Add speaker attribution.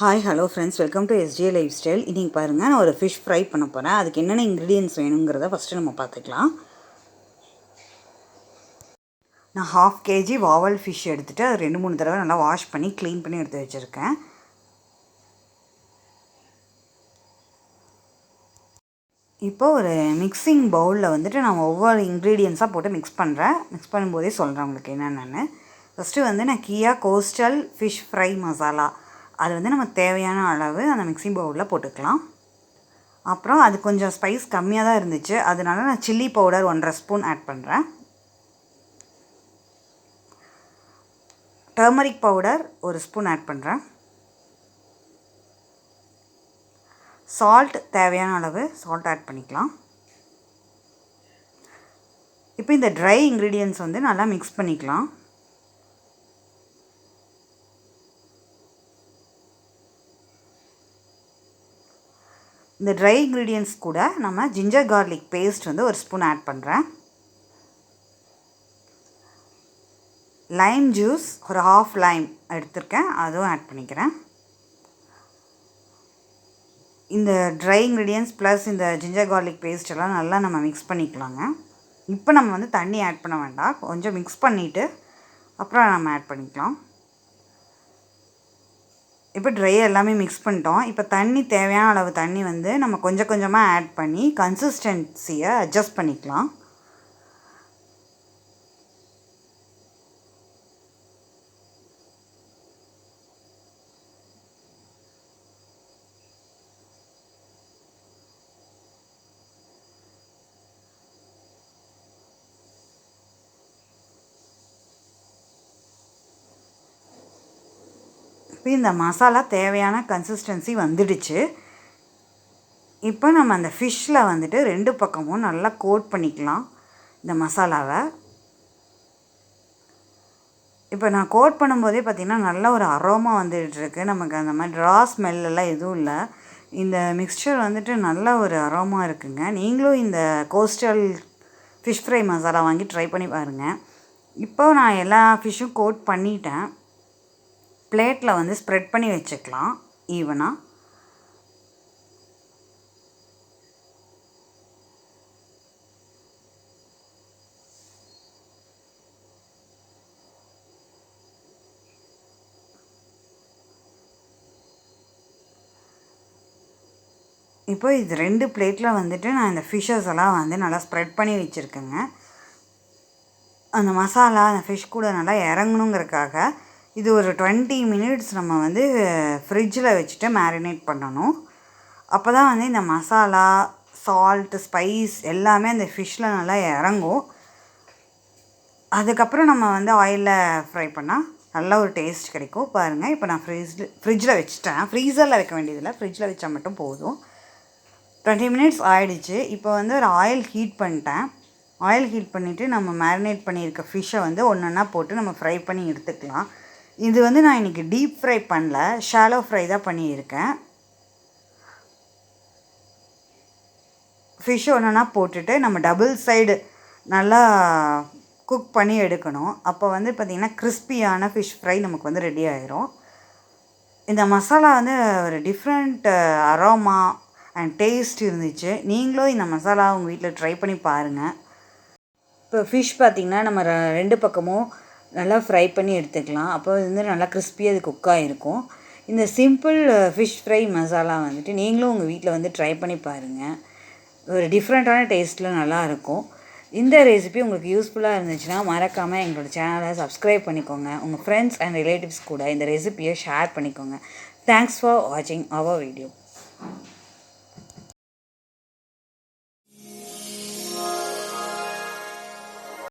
Speaker 1: Hi hello friends, welcome to SJ life style. இன்றைக்கி பாருங்கள், நான் ஒரு ஃபிஷ் ஃப்ரை பண்ண போகிறேன். அதுக்கு என்னென்ன இன்க்ரீடியன்ஸ் வேணுங்கிறத ஃபஸ்ட்டு நம்ம பார்த்துக்கலாம். நான் 1/2 kg வாவல் ஃபிஷ் எடுத்துகிட்டு அது 2-3 தடவை நல்லா வாஷ் பண்ணி க்ளீன் பண்ணி எடுத்து வச்சுருக்கேன். இப்போ ஒரு மிக்சிங் பவுலில் வந்துட்டு நான் ஒவ்வொரு இன்க்ரீடியன்ஸாக போட்டு மிக்ஸ் பண்ணும்போதே சொல்கிறேன் உங்களுக்கு என்னென்னு. ஃபஸ்ட்டு வந்து நான் கியா கோஸ்டல் ஃபிஷ் ஃப்ரை மசாலா அது வந்து நம்ம தேவையான அளவு அந்த மிக்சிங் பவுலில் போட்டுக்கலாம். அப்புறம் அது கொஞ்சம் ஸ்பைஸ் கம்மியாக தான் இருந்துச்சு, அதனால நான் சில்லி பவுடர் 1.5 ஸ்பூன் ஆட் பண்ணுறேன். டர்மரிக் பவுடர் 1 ஸ்பூன் ஆட் பண்ணுறேன். சால்ட் தேவையான அளவு சால்ட் ஆட் பண்ணிக்கலாம். இப்போ இந்த ட்ரை இன்க்ரீடியன்ட்ஸ் வந்து நல்லா மிக்ஸ் பண்ணிக்கலாம். இந்த ட்ரை இன்க்ரீடியன்ட்ஸ் கூட நம்ம ஜிஞ்சர் கார்லிக் பேஸ்ட் வந்து 1 ஸ்பூன் ஆட் பண்ணுறேன். லைம் ஜூஸ் ஒரு 1/2 லைம் எடுத்திருக்கேன், அதுவும் ஆட் பண்ணிக்கிறேன். இந்த ட்ரை இன்க்ரீடியன்ட்ஸ் ப்ளஸ் இந்த ஜிஞ்சர் கார்லிக் பேஸ்ட் எல்லாம் நல்லா நம்ம மிக்ஸ் பண்ணிக்கலாங்க. இப்போ நம்ம வந்து தண்ணி ஆட் பண்ண வேண்டாம், கொஞ்சம் மிக்ஸ் பண்ணிவிட்டு அப்புறம் நம்ம ஆட் பண்ணிக்கலாம். இப்போ ட்ரை எல்லாமே மிக்ஸ் பண்ணிட்டோம். இப்போ தண்ணி தேவையான அளவு தண்ணி வந்து நம்ம கொஞ்சம் கொஞ்சமாக ஆட் பண்ணி கன்சிஸ்டன்சியை அட்ஜஸ்ட் பண்ணிக்கலாம். இப்போ இந்த மசாலா தேவையான கன்சிஸ்டன்சி வந்துடுச்சு. இப்போ நம்ம அந்த ஃபிஷ்ஷில் வந்துட்டு 2 பக்கமும் நல்லா கோட் பண்ணிக்கலாம் இந்த மசாலாவை. இப்போ நான் கோட் பண்ணும்போதே பார்த்திங்கன்னா நல்ல ஒரு அரோமா வந்துட்டுருக்கு. நமக்கு அந்த மாதிரி ரா ஸ்மெல்லாம் எதுவும் இல்லை. இந்த மிக்ஸ்சர் வந்துட்டு நல்ல ஒரு அரோமா இருக்குங்க. நீங்களும் இந்த கோஸ்டல் ஃபிஷ் ஃப்ரை மசாலா வாங்கி ட்ரை பண்ணி பாருங்கள். இப்போ நான் எல்லா ஃபிஷ்ஷும் கோட் பண்ணிட்டேன். பிளேட்டில் வந்து ஸ்ப்ரெட் பண்ணி வச்சுக்கலாம் ஈவனாக. இப்போ இது 2 பிளேட்டில் வந்துட்டு நான் இந்த ஃபிஷ்ஷஸ் எல்லாம் வந்து நல்லா ஸ்ப்ரெட் பண்ணி வச்சுருக்கேங்க. அந்த மசாலா அந்த ஃபிஷ் கூட நல்லா இறங்கணுங்கிறதுக்காக இது ஒரு 20 மினிட்ஸ் நம்ம வந்து ஃப்ரிட்ஜில் வச்சுட்டு மேரினேட் பண்ணணும். அப்போ தான் வந்து இந்த மசாலா, சால்ட்டு, ஸ்பைஸ் எல்லாமே அந்த ஃபிஷ்ஷில் நல்லா இறங்கும். அதுக்கப்புறம் நம்ம வந்து ஆயிலில் ஃப்ரை பண்ணால் நல்ல ஒரு டேஸ்ட் கிடைக்கும். பாருங்கள், இப்போ நான் ஃப்ரிட்ஜில் வச்சுட்டேன். ஃப்ரீசரில் வைக்க வேண்டியதில்லை, ஃப்ரிட்ஜில் வச்சா மட்டும் போதும். 20 மினிட்ஸ் ஆகிடுச்சு. இப்போ வந்து ஒரு ஆயில் ஹீட் பண்ணிட்டேன். ஆயில் ஹீட் பண்ணிவிட்டு நம்ம மேரினேட் பண்ணியிருக்க ஃபிஷ்ஷை வந்து ஒன்றா போட்டு நம்ம ஃப்ரை பண்ணி எடுத்துக்கலாம். இது வந்து நான் இன்றைக்கி டீப் ஃப்ரை பண்ணல, ஷாலோ ஃப்ரை தான் பண்ணியிருக்கேன். ஃபிஷ் ஒன்றா போட்டுட்டு நம்ம டபுள் சைடு நல்லா குக் பண்ணி எடுக்கணும். அப்போ வந்து பார்த்திங்கன்னா கிறிஸ்பியான ஃபிஷ் ஃப்ரை நமக்கு வந்து ரெடி ஆயிரும். இந்த மசாலா வந்து ஒரு டிஃப்ரெண்ட் அரோமா அண்ட் டேஸ்ட் இருந்துச்சு. நீங்களும் இந்த மசாலா உங்கள் வீட்டில் ட்ரை பண்ணி பாருங்கள். இப்போ ஃபிஷ் பார்த்திங்கன்னா நம்ம 2 பக்கமும் நல்லா ஃப்ரை பண்ணி எடுத்துக்கலாம். அப்போ வந்து நல்லா கிறிஸ்பியாக அது குக்காக இருக்கும். இந்த சிம்பிள் ஃபிஷ் ஃப்ரை மசாலா வந்துட்டு நீங்களும் உங்கள் வீட்டில் வந்து ட்ரை பண்ணி பாருங்கள். ஒரு டிஃப்ரெண்ட்டான டேஸ்ட்டில் நல்லாயிருக்கும். இந்த ரெசிபி உங்களுக்கு யூஸ்ஃபுல்லாக இருந்துச்சுன்னா மறக்காமல் எங்களோட சேனலை சப்ஸ்கிரைப் பண்ணிக்கோங்க. உங்கள் ஃப்ரெண்ட்ஸ் அண்ட் ரிலேட்டிவ்ஸ் கூட இந்த ரெசிபியை ஷேர் பண்ணிக்கோங்க. தேங்க்ஸ் ஃபார் வாட்சிங் அவர் வீடியோ.